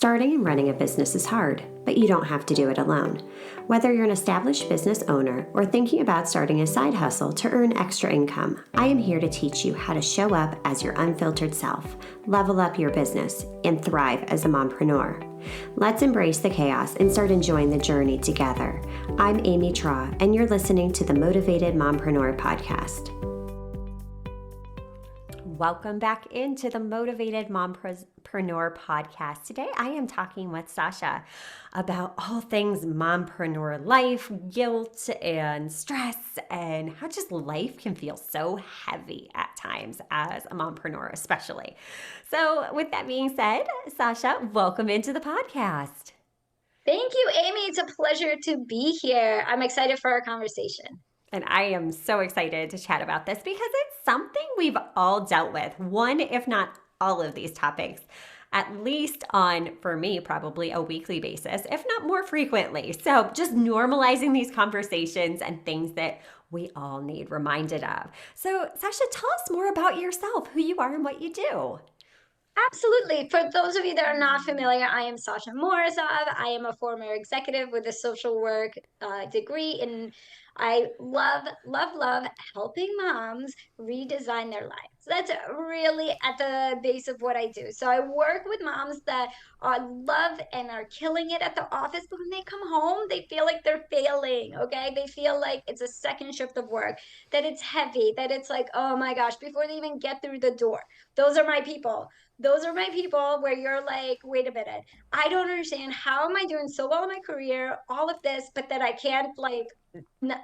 Starting and running a business is hard, but you don't have to do it alone. Whether you're an established business owner or thinking about starting a side hustle to earn extra income, I am here to teach you how to show up as your unfiltered self, level up your business, and thrive as a mompreneur. Let's embrace the chaos and start enjoying the journey together. I'm Amy Traw, and you're listening to the Motivated Mompreneur Podcast. Welcome back into the Motivated Mompreneur Podcast. Today I am talking with Sasha about all things mompreneur life, guilt and stress, and how just life can feel so heavy at times as a mompreneur especially. So with that being said, Sasha, welcome into the podcast. Thank you, Amy. It's a pleasure to be here. I'm excited for our conversation. And I am so excited to chat about this because it's something we've all dealt with, one, if not all of these topics, at least on, for me, probably a weekly basis, if not more frequently. So just normalizing these conversations and things that we all need reminded of. So Sasha, tell us more about yourself, who you are and what you do. Absolutely. For those of you that are not familiar, I am Sasha Morozov. I am a former executive with a social work degree, and I love helping moms redesign their lives. That's really at the base of what I do. So I work with moms that love and are killing it at the office, but when they come home, they feel like they're failing, okay? They feel like it's a second shift of work, that it's heavy, that it's like, oh my gosh, before they even get through the door. Those are my people. Those are my people where you're like, wait a minute, I don't understand. How am I doing so well in my career, all of this, but that I can't like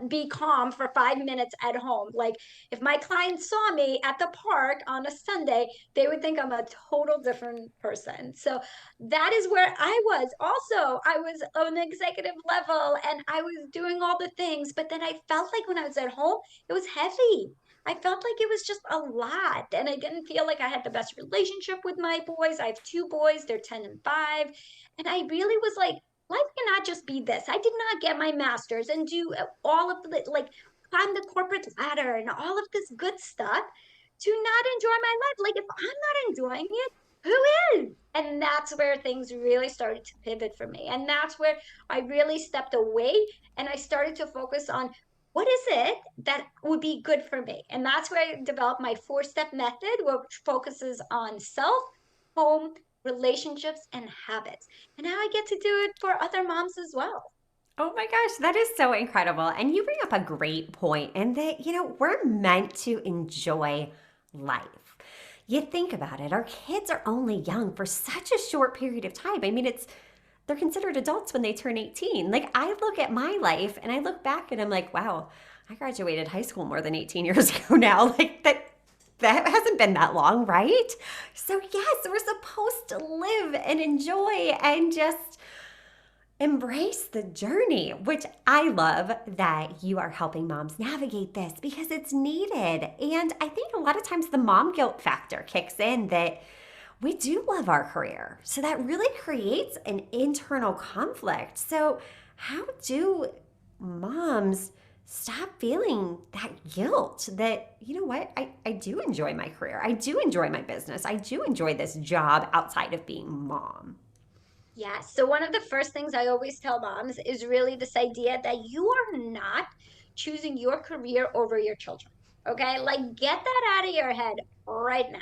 be calm for 5 minutes at home? Like if my clients saw me at the park on a Sunday, they would think I'm a total different person. So that is where I was. Also, I was on an executive level and I was doing all the things, but then I felt like when I was at home, it was heavy. I felt like it was just a lot. And I didn't feel like I had the best relationship with my boys. I have two boys, they're 10 and 5. And I really was like, life cannot just be this. I did not get my master's and do all of the, like, climb the corporate ladder and all of this good stuff to not enjoy my life. Like, if I'm not enjoying it, who is? And that's where things really started to pivot for me. And that's where I really stepped away and I started to focus on what is it that would be good for me? And that's where I developed my 4-step method, which focuses on self, home, relationships, and habits. And now I get to do it for other moms as well. Oh my gosh, that is so incredible. And you bring up a great point in that, we're meant to enjoy life. You think about it, our kids are only young for such a short period of time. I mean, they're considered adults when they turn 18. Like I look at my life and I look back and I'm like, wow, I graduated high school more than 18 years ago now. Like that hasn't been that long, right? So yes, we're supposed to live and enjoy and just embrace the journey, which I love that you are helping moms navigate this because it's needed. And I think a lot of times the mom guilt factor kicks in that we do love our career. So that really creates an internal conflict. So how do moms stop feeling that guilt that, you know what, I do enjoy my career. I do enjoy my business. I do enjoy this job outside of being mom. Yeah. So one of the first things I always tell moms is really this idea that you are not choosing your career over your children. Okay. Like get that out of your head right now.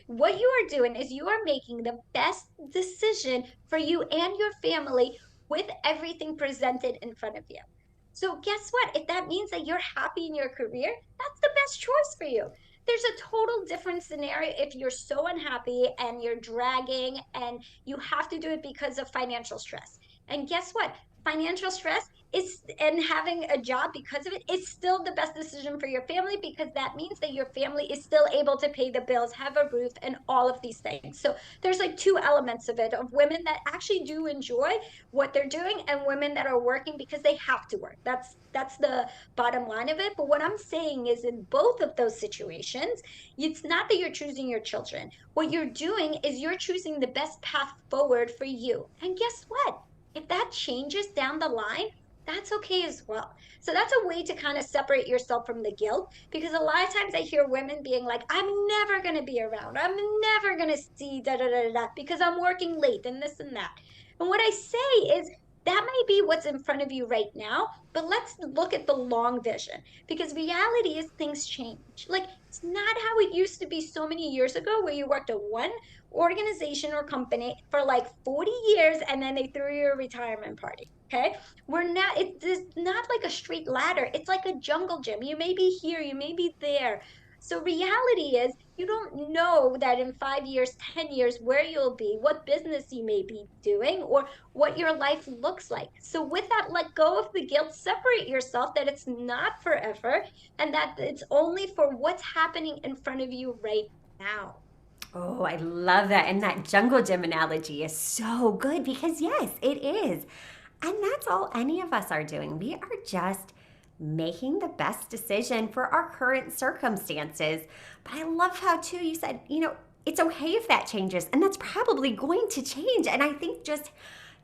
What you are doing is you are making the best decision for you and your family with everything presented in front of you. So guess what? If that means that you're happy in your career, that's the best choice for you. There's a total different scenario if you're so unhappy and you're dragging and you have to do it because of financial stress. And guess what? Financial stress is, and having a job because of it is still the best decision for your family because that means that your family is still able to pay the bills, have a roof, and all of these things. So there's like two elements of it, of women that actually do enjoy what they're doing and women that are working because they have to work. That's the bottom line of it. But what I'm saying is in both of those situations, it's not that you're choosing your children. What you're doing is you're choosing the best path forward for you. And guess what? If that changes down the line, that's okay as well. So that's a way to kind of separate yourself from the guilt, because a lot of times I hear women being like, I'm never going to be around. I'm never going to see da da da da because I'm working late and this and that. And what I say is that may be what's in front of you right now, but let's look at the long vision, because reality is things change. Like it's not how it used to be so many years ago where you worked at one organization or company for like 40 years and then they threw you a retirement party. Okay. We're not, it's not like a straight ladder. It's like a jungle gym. You may be here, you may be there. So reality is you don't know that in 5 years, 10 years, where you'll be, what business you may be doing, or what your life looks like. So with that, let go of the guilt, separate yourself that it's not forever and that it's only for what's happening in front of you right now. Oh, I love that. And that jungle gym analogy is so good because, yes, it is. And that's all any of us are doing. We are just making the best decision for our current circumstances. But I love how, too, you said, it's okay if that changes. And that's probably going to change. And I think just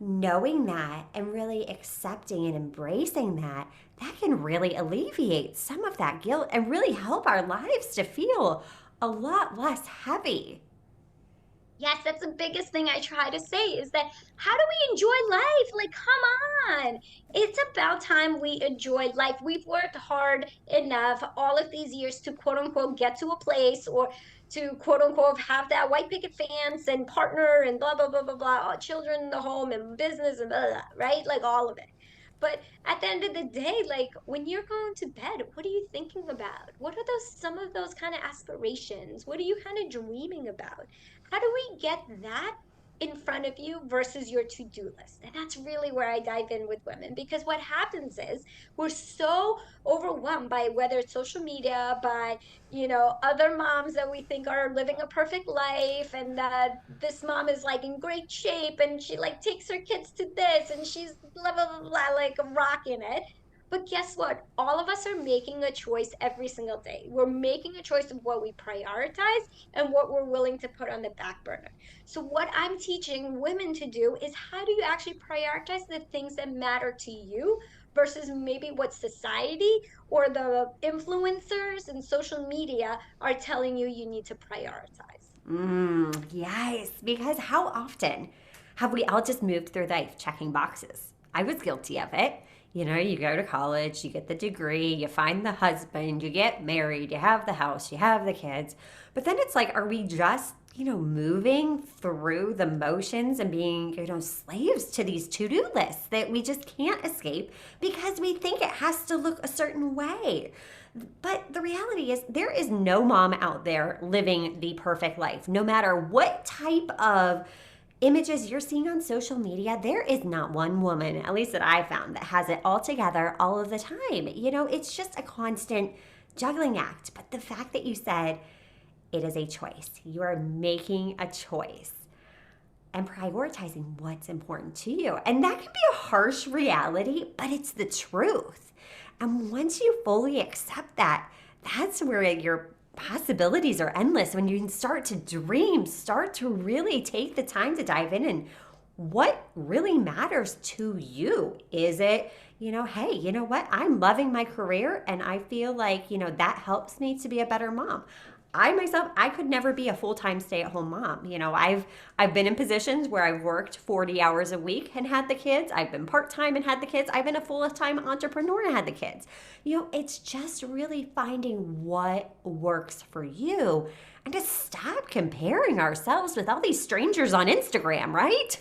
knowing that and really accepting and embracing that, that can really alleviate some of that guilt and really help our lives to feel a lot less heavy. Yes, that's the biggest thing I try to say is that how do we enjoy life? Like, come on. It's about time we enjoy life. We've worked hard enough all of these years to quote unquote get to a place, or to quote unquote have that white picket fence and partner and blah, blah, blah, blah, blah, all children in the home and business and blah, blah, right? Like all of it. But at the end of the day, like when you're going to bed, what are you thinking about? What are those, some of those kind of aspirations? What are you kind of dreaming about? How do we get that in front of you versus your to-do list? And that's really where I dive in with women, because what happens is we're so overwhelmed by whether it's social media, by, other moms that we think are living a perfect life, and that this mom is like in great shape and she like takes her kids to this and she's blah blah blah, blah like rocking it. But guess what? All of us are making a choice every single day. We're making a choice of what we prioritize and what we're willing to put on the back burner. So, what I'm teaching women to do is how do you actually prioritize the things that matter to you versus maybe what society or the influencers and social media are telling you you need to prioritize. Yes, because how often have we all just moved through life checking boxes? I was guilty of it. You go to college, you get the degree, you find the husband, you get married, you have the house, you have the kids. But then it's like, are we just, moving through the motions and being, slaves to these to do lists that we just can't escape because we think it has to look a certain way? But the reality is, there is no mom out there living the perfect life. No matter what type of images you're seeing on social media, there is not one woman, at least that I found, that has it all together all of the time. It's just a constant juggling act. But the fact that you said it is a choice, you are making a choice and prioritizing what's important to you. And that can be a harsh reality, but it's the truth. And once you fully accept that, that's where your possibilities are endless. When you can start to dream, start to really take the time to dive in and what really matters to you. Is it, hey, you know what? I'm loving my career and I feel like, that helps me to be a better mom. I myself, I could never be a full-time stay-at-home mom. I've been in positions where I've worked 40 hours a week and had the kids. I've been part-time and had the kids. I've been a full-time entrepreneur and had the kids. It's just really finding what works for you and to stop comparing ourselves with all these strangers on Instagram, right?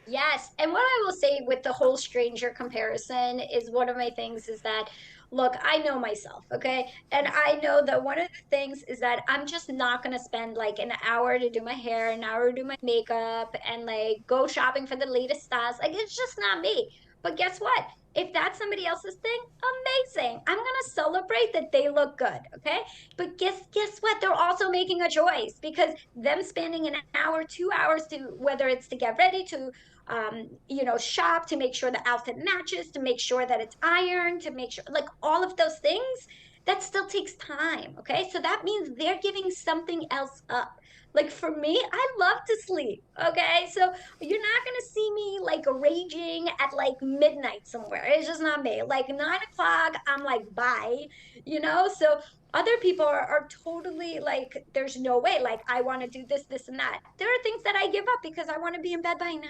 Yes. And what I will say with the whole stranger comparison is one of my things is that, look, I know myself, okay? And I know that one of the things is that I'm just not going to spend like an hour to do my hair, an hour to do my makeup, and like go shopping for the latest styles. Like, it's just not me. But guess what? If that's somebody else's thing, amazing. I'm going to celebrate that they look good, okay? But guess what? They're also making a choice, because them spending an hour, 2 hours to whether it's to get ready, to shop, to make sure the outfit matches, to make sure that it's ironed, to make sure like all of those things, that still takes time. Okay. So that means they're giving something else up. Like for me, I love to sleep. Okay. So you're not going to see me like raging at like midnight somewhere. It's just not me. Like 9 o'clock, I'm like, bye, you know? So other people are totally like, there's no way. Like, I want to do this, this, and that. There are things that I give up because I want to be in bed by 9.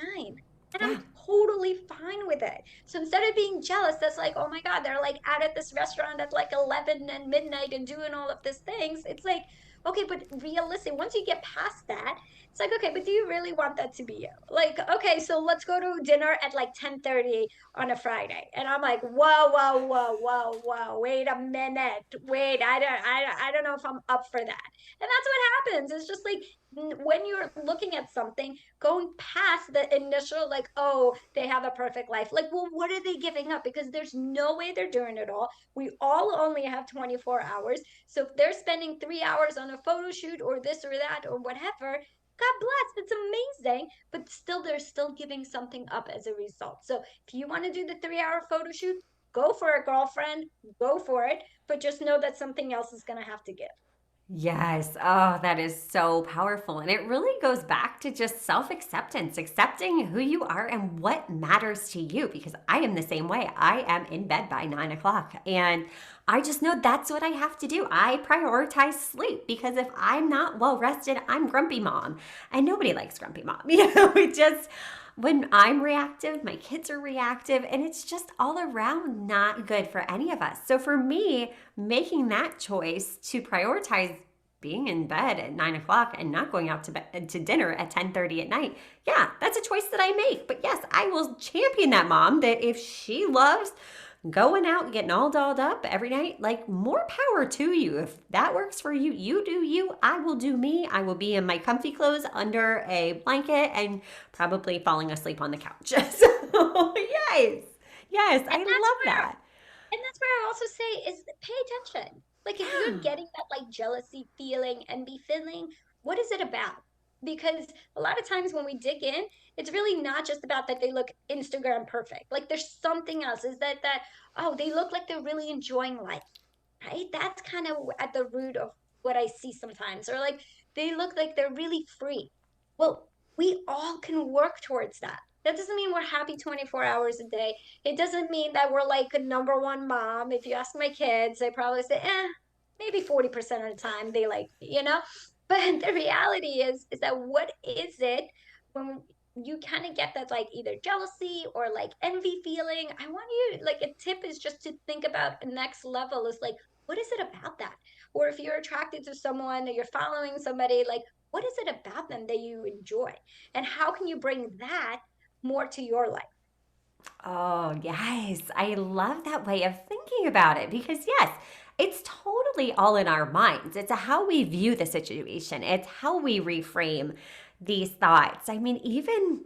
And I'm Yeah. totally fine with it. So instead of being jealous, that's like, oh my God, they're like out at this restaurant at like 11 and midnight and doing all of these things. It's like, okay, but realistic, once you get past that, it's like, okay, but do you really want that to be you? Like, okay, so let's go to dinner at like 10:30 on a Friday. And I'm like, whoa, whoa, whoa, whoa, whoa, wait a minute. Wait, I don't know if I'm up for that. And that's what happens. It's just like when you're looking at something, going past the initial, like, oh, they have a perfect life. Like, well, what are they giving up? Because there's no way they're doing it all. We all only have 24 hours. So if they're spending 3 hours on a photo shoot or this or that or whatever, God bless, it's amazing. But still, they're still giving something up as a result. So if you want to do the 3 hour photo shoot, go for it, girlfriend. Go for it. But just know that something else is going to have to give. Yes. Oh, that is so powerful. And it really goes back to just self acceptance, accepting who you are and what matters to you. Because I am the same way. I am in bed by 9 o'clock. And I just know that's what I have to do. I prioritize sleep because if I'm not well rested, I'm grumpy mom. And nobody likes grumpy mom. It just, when I'm reactive, my kids are reactive, and it's just all around not good for any of us. So for me, making that choice to prioritize being in bed at 9 o'clock and not going out to dinner at 10:30 at night, yeah, that's a choice that I make. But yes, I will champion that mom that if she loves going out and getting all dolled up every night, like more power to you. If that works for you, you do you. I will do me. I will be in my comfy clothes under a blanket and probably falling asleep on the couch. So, yes, yes, And I that's love where that. And that's where I also say is pay attention. Like if you're Yeah. getting that like jealousy feeling, envy feeling, what is it about? Because a lot of times when we dig in, it's really not just about that they look Instagram perfect. Like there's something else. Is that oh, they look like they're really enjoying life, right? That's kind of at the root of what I see sometimes. Or like they look like they're really free. Well, we all can work towards that. That doesn't mean we're happy 24 hours a day. It doesn't mean that we're like a number one mom. If you ask my kids, they probably say, maybe 40% of the time they like, you know? But the reality is that what is it when you kind of get that like either jealousy or like envy feeling? I want you, like a tip is just to think about the next level is like, what is it about that? Or if you're attracted to someone or you're following somebody, like, what is it about them that you enjoy? And how can you bring that more to your life? Oh, yes. I love that way of thinking about it because, yes, it's totally all in our minds. It's how we view the situation, it's how we reframe these thoughts. I mean, even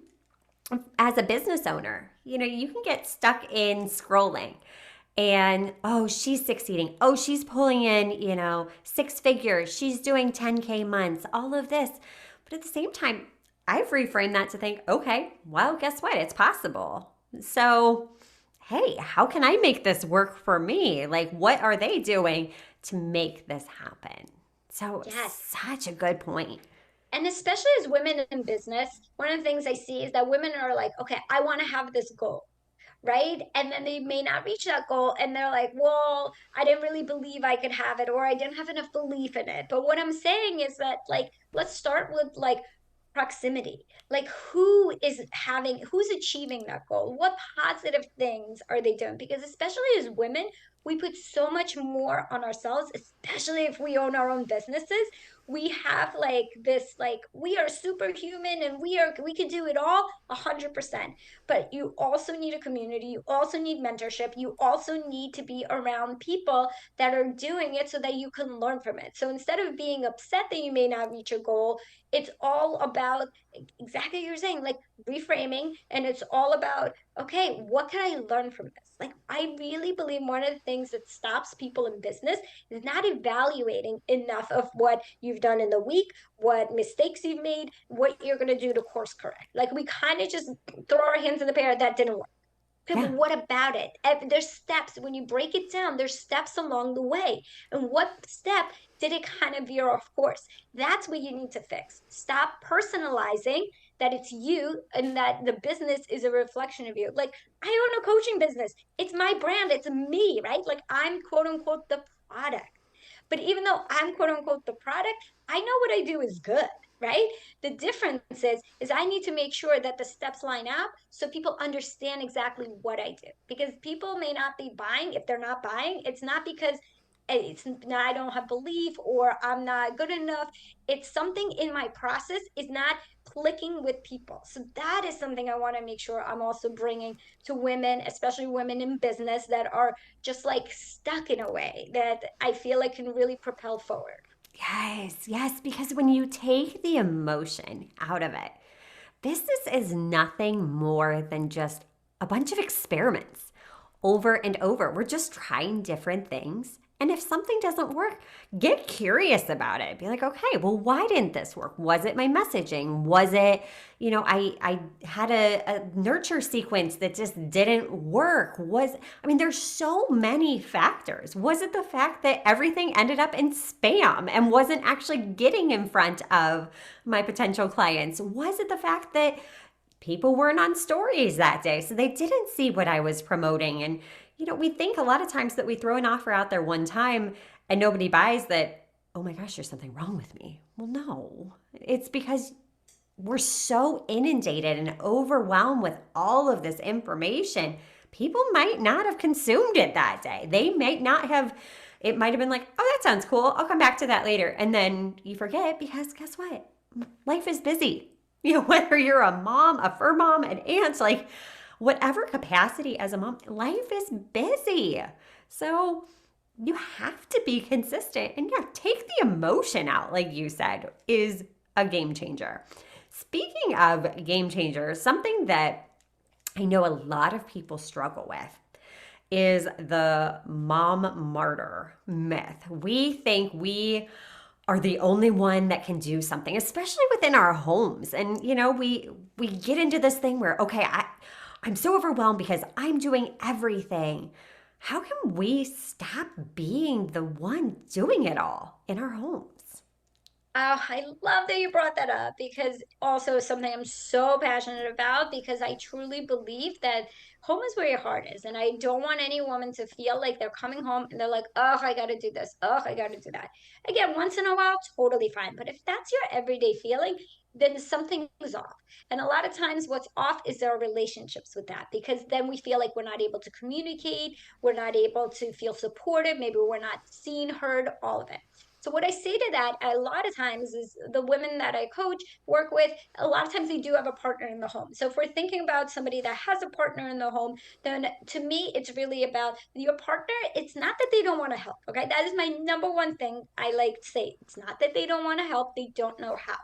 as a business owner, you can get stuck in scrolling and, oh, she's succeeding. Oh, she's pulling in, 6 figures. She's doing 10K months, all of this. But at the same time, I've reframed that to think, okay, well, guess what? It's possible. So, hey, how can I make this work for me? Like, what are they doing to make this happen? So, Yes. such a good point. And especially as women in business, one of the things I see is that women are like, okay, I want to have this goal, right? And then they may not reach that goal and they're like, well, I didn't really believe I could have it, or I didn't have enough belief in it. But what I'm saying is that, like, let's start with like proximity. Like, who's achieving that goal? What positive things are they doing? Because especially as women, we put so much more on ourselves, especially if we own our own businesses. We have like this, like, we are superhuman and we can do it all 100%. But you also need a community, you also need mentorship, you also need to be around people that are doing it so that you can learn from it. So instead of being upset that you may not reach a goal, it's all about exactly what you're saying, like reframing. And it's all about, okay, what can I learn from this? Like, I really believe one of the things that stops people in business is not evaluating enough of what you've done in the week, what mistakes you've made, what you're going to do to course correct. Like, we kind of just throw our hands in the air. That didn't work. Okay, but Yeah. what about it? There's steps. When you break it down, there's steps along the way. And what step did it kind of veer off course? That's what you need to fix. Stop personalizing that it's you and that the business is a reflection of you. Like, I own a coaching business. It's my brand. It's me, right? Like, I'm quote unquote the product. But even though I'm quote unquote the product, I know what I do is good, right? The difference is I need to make sure that the steps line up so people understand exactly what I do. Because people may not be buying. If they're not buying, it's not because it's not I don't have belief or I'm not good enough. It's something in my process is not clicking with people. So that is something I want to make sure I'm also bringing to women, especially women in business that are just like stuck in a way that I feel like can really propel forward. Yes, yes, because when you take the emotion out of it, business is nothing more than just a bunch of experiments over and over. We're just trying different things. And if something doesn't work, get curious about it. Be like, okay, well, why didn't this work? Was it my messaging? Was it, I had a nurture sequence that just didn't work? I mean, there's so many factors. Was it the fact that everything ended up in spam and wasn't actually getting in front of my potential clients? Was it the fact that people weren't on stories that day, so they didn't see what I was promoting? And, we think a lot of times that we throw an offer out there one time and nobody buys that, oh my gosh, there's something wrong with me. Well, no, it's because we're so inundated and overwhelmed with all of this information. People might not have consumed it that day. They might not have, it might have been like, oh, that sounds cool. I'll come back to that later. And then you forget because guess what? Life is busy. Whether you're a mom, a fur mom, an aunt, like whatever capacity as a mom, life is busy. So you have to be consistent. And yeah, take the emotion out, like you said, is a game changer. Speaking of game changers, something that I know a lot of people struggle with is the mom martyr myth. We think we are the only one that can do something, especially within our homes. And we get into this thing where, okay, I'm so overwhelmed because I'm doing everything. How can we stop being the one doing it all in our homes? I love that you brought that up because also something I'm so passionate about because I truly believe that home is where your heart is. And I don't want any woman to feel like they're coming home and they're like, oh, I got to do this. Oh, I got to do that. Again, once in a while, totally fine. But if that's your everyday feeling, then something is off. And a lot of times, what's off is our relationships with that because then we feel like we're not able to communicate, we're not able to feel supported, maybe we're not seen, heard, all of it. So what I say to that a lot of times is the women that I coach work with, a lot of times they do have a partner in the home. So if we're thinking about somebody that has a partner in the home, then to me, it's really about your partner. It's not that they don't want to help. Okay. That is my number one thing I like to say. It's not that they don't want to help, they don't know how.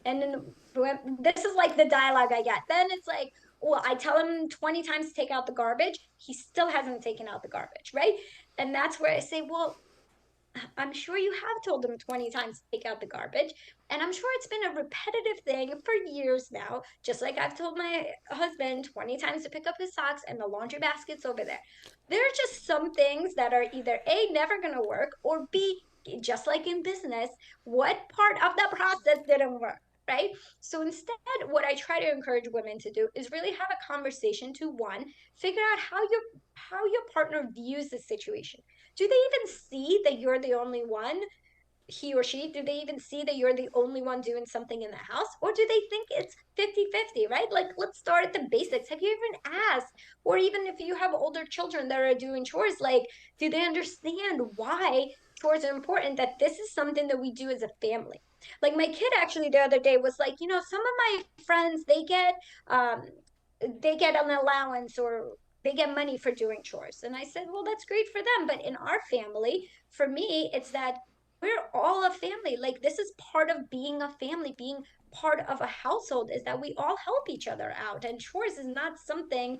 And then this is like the dialogue I get. Then it's like, well, I tell him 20 times to take out the garbage. He still hasn't taken out the garbage, right? And that's where I say, well, I'm sure you have told him 20 times to take out the garbage. And I'm sure it's been a repetitive thing for years now, just like I've told my husband 20 times to pick up his socks and the laundry basket's over there. There are just some things that are either A, never going to work, or B, just like in business, what part of the process didn't work? Right. So instead, what I try to encourage women to do is really have a conversation to one, figure out how your partner views the situation. Do they even see that you're the only one, he or she? Do they even see that you're the only one doing something in the house? Or do they think it's 50-50? Right? Like, let's start at the basics. Have you even asked? Or even if you have older children that are doing chores, like, do they understand why chores are important? That this is something that we do as a family. Like, my kid actually the other day was like, some of my friends, they get an allowance or they get money for doing chores. And I said, well, that's great for them. But in our family, for me, it's that we're all a family. Like, this is part of being a family, being part of a household, is that we all help each other out. And chores is not something,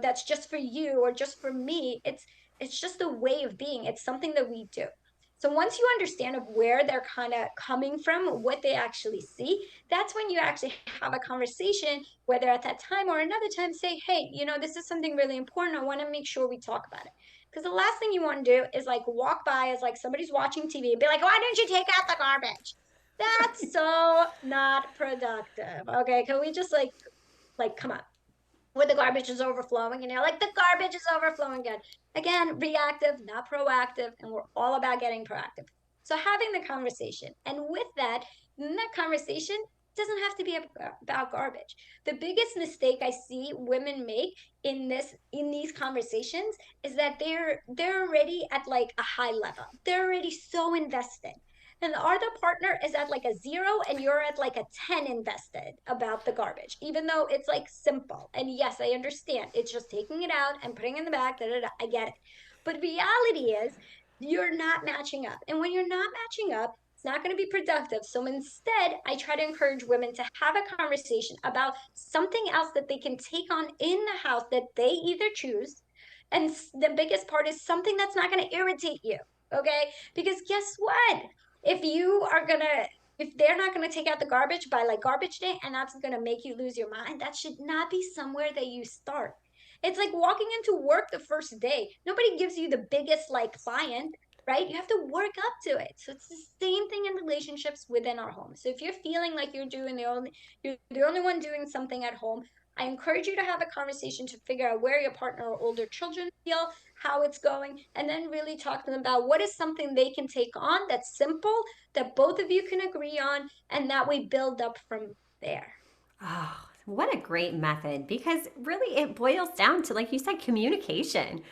that's just for you or just for me. It's just a way of being. It's something that we do. So once you understand of where they're kind of coming from, what they actually see, that's when you actually have a conversation, whether at that time or another time, say, hey, this is something really important. I want to make sure we talk about it. Because the last thing you want to do is like walk by as like somebody's watching TV and be like, why didn't you take out the garbage? That's so not productive. Okay. Can we just come on, where the garbage is overflowing, like the garbage is overflowing again. Again, reactive, not proactive, and we're all about getting proactive. So having the conversation, and with that, in that conversation doesn't have to be about garbage. The biggest mistake I see women make in these conversations is that they're already at like a high level. They're already so invested, and the other partner is at like a 0 and you're at like a 10 invested about the garbage, even though it's like simple. And yes, I understand. It's just taking it out and putting it in the back. Da, da, da, I get it. But reality is you're not matching up. And when you're not matching up, it's not going to be productive. So instead, I try to encourage women to have a conversation about something else that they can take on in the house that they either choose. And the biggest part is something that's not going to irritate you. Okay. Because guess what? if you are gonna if they're not going to take out the garbage by like garbage day and that's going to make you lose your mind, that should not be somewhere that you start. It's like walking into work the first day. Nobody gives you the biggest like client, right? You have to work up to it. So it's the same thing in relationships within our home. So if you're feeling like you're the only one doing something at home, I encourage you to have a conversation to figure out where your partner or older children feel, how it's going, and then really talk to them about what is something they can take on that's simple, that both of you can agree on, and that we build up from there. Oh, what a great method, because really it boils down to, like you said, communication.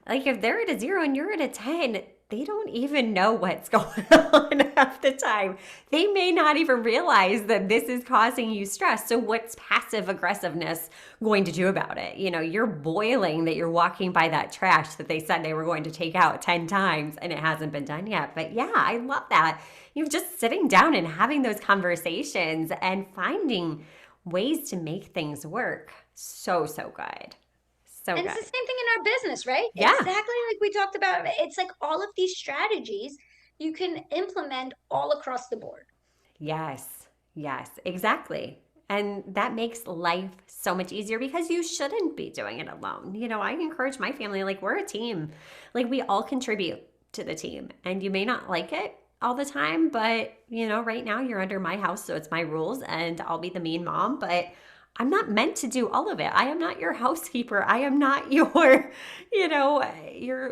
Like if they're at a 0 and you're at a 10, they don't even know what's going on half the time. They may not even realize that this is causing you stress. So what's passive aggressiveness going to do about it? You're boiling that you're walking by that trash that they said they were going to take out 10 times and it hasn't been done yet. But yeah, I love that. You're just sitting down and having those conversations and finding ways to make things work. So, so good. So And it's good. the same thing in our business, right? Yeah. Exactly like we talked about. It's like all of these strategies you can implement all across the board. Yes, yes, exactly. And that makes life so much easier because you shouldn't be doing it alone. I encourage my family, like, we're a team. Like, we all contribute to the team. And you may not like it all the time, but, right now you're under my house, so it's my rules, and I'll be the mean mom. But I'm not meant to do all of it. I am not your housekeeper. I am not your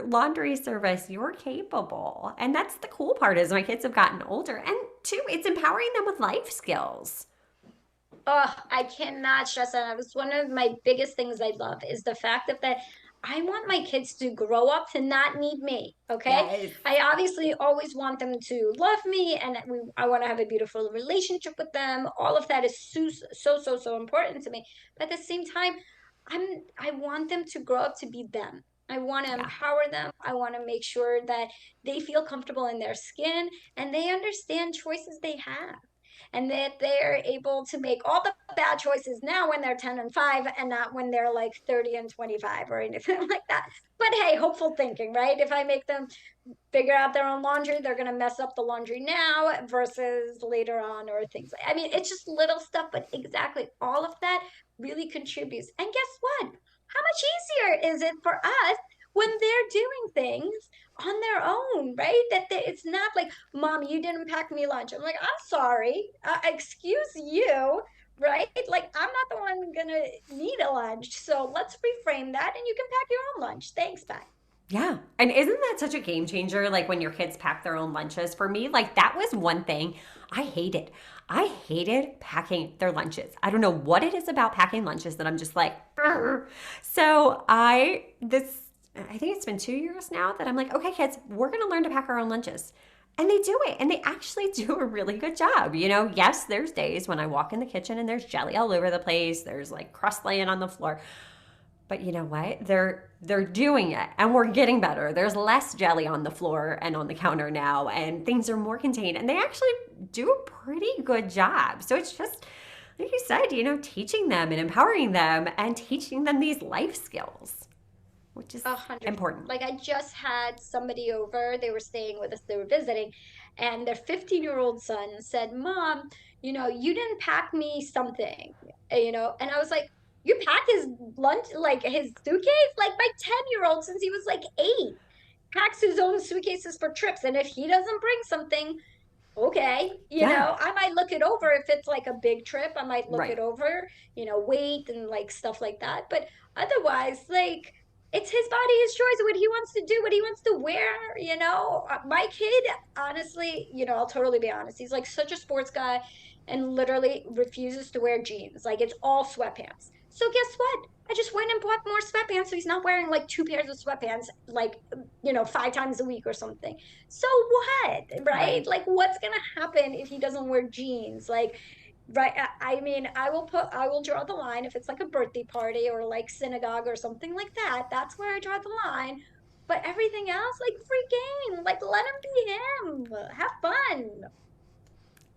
laundry service. You're capable. And that's the cool part is my kids have gotten older. And two, it's empowering them with life skills. Oh, I cannot stress that. It's one of my biggest things I love is the fact that I want my kids to grow up to not need me. Okay. Yes. I obviously always want them to love me and I want to have a beautiful relationship with them. All of that is so important to me. But at the same time, I want them to grow up to be them. I want to Yeah. empower them. I want to make sure that they feel comfortable in their skin and they understand choices they have and that they're able to make all the bad choices now when they're 10 and 5 and not when they're like 30 and 25 or anything like that. But hey, hopeful thinking, right? If I make them figure out their own laundry, they're going to mess up the laundry now versus later on or things like, I mean, it's just little stuff, but exactly all of that really contributes. And guess what? How much easier is it for us when they're doing things on their own, right? It's not like, mom, you didn't pack me lunch. I'm like, I'm sorry. Excuse you, right? Like, I'm not the one gonna need a lunch. So let's reframe that and you can pack your own lunch. Thanks, bye. Yeah. And isn't that such a game changer? Like when your kids pack their own lunches. For me, like that was one thing I hated. I hated packing their lunches. I don't know what it is about packing lunches that I'm just like, "Grr." So I think it's been 2 years now that I'm like, okay, kids, we're going to learn to pack our own lunches. And they do it. And they actually do a really good job. Yes, there's days when I walk in the kitchen and there's jelly all over the place. There's like crust laying on the floor. But you know what? They're doing it and we're getting better. There's less jelly on the floor and on the counter now and things are more contained and they actually do a pretty good job. So it's just like you said, teaching them and empowering them and teaching them these life skills. which is 100%. important. Like I just had somebody over, they were staying with us, they were visiting, and their 15-year-old son said, Mom, you didn't pack me something, and I was like, you pack his lunch, like his suitcase? Like my 10-year-old, since he was like 8, packs his own suitcases for trips. And if he doesn't bring something, okay, Yeah, I might look it over if it's like a big trip. I might look it right, over, weight and like stuff like that. But otherwise, like it's his body, his choice, what he wants to do, what he wants to wear. My kid, honestly, I'll totally be honest. He's like such a sports guy and literally refuses to wear jeans. Like it's all sweatpants. So guess what? I just went and bought more sweatpants so he's not wearing like 2 pairs of sweatpants like 5 times a week or something. So what, right? right. Like, what's gonna happen if he doesn't wear jeans? Like, right? I mean, I will draw the line if it's like a birthday party or like synagogue or something like that. That's where I draw the line. But everything else, like, free game. Like, let him be him. Have fun.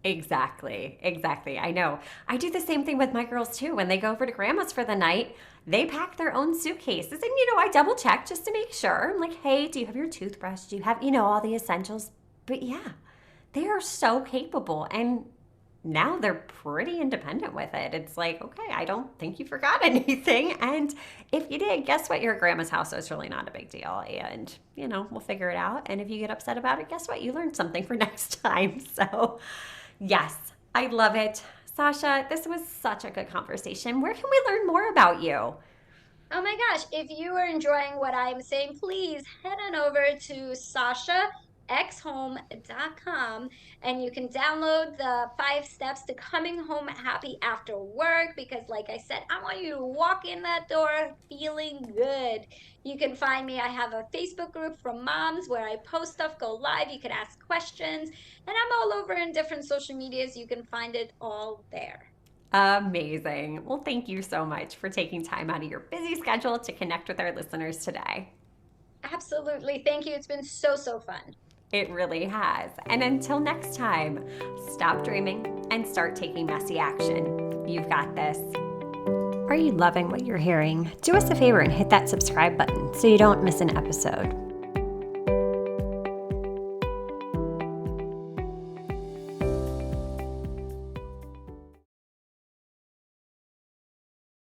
Exactly. Exactly. I know. I do the same thing with my girls too. When they go over to grandma's for the night, they pack their own suitcases. And, I double check just to make sure. I'm like, hey, do you have your toothbrush? Do you have, all the essentials? But yeah, they are so capable. And now they're pretty independent with it. It's like, okay, I don't think you forgot anything. And if you did, guess what? You're at grandma's house, so it's really not a big deal. And, we'll figure it out. And if you get upset about it, guess what? You learned something for next time. So, yes, I love it. Sasha, this was such a good conversation. Where can we learn more about you? Oh my gosh, if you are enjoying what I'm saying, please head on over to sashaxhome.com and you can download the 5 steps to coming home happy after work because, like I said, I want you to walk in that door feeling good. You can find me. I have a Facebook group for moms where I post stuff, go live. You can ask questions, and I'm all over in different social medias. You can find it all there. Amazing. Well, thank you so much for taking time out of your busy schedule to connect with our listeners today. Absolutely. Thank you. It's been so, so fun. It really has. And until next time, stop dreaming and start taking messy action. You've got this. Are you loving what you're hearing? Do us a favor and hit that subscribe button so you don't miss an episode.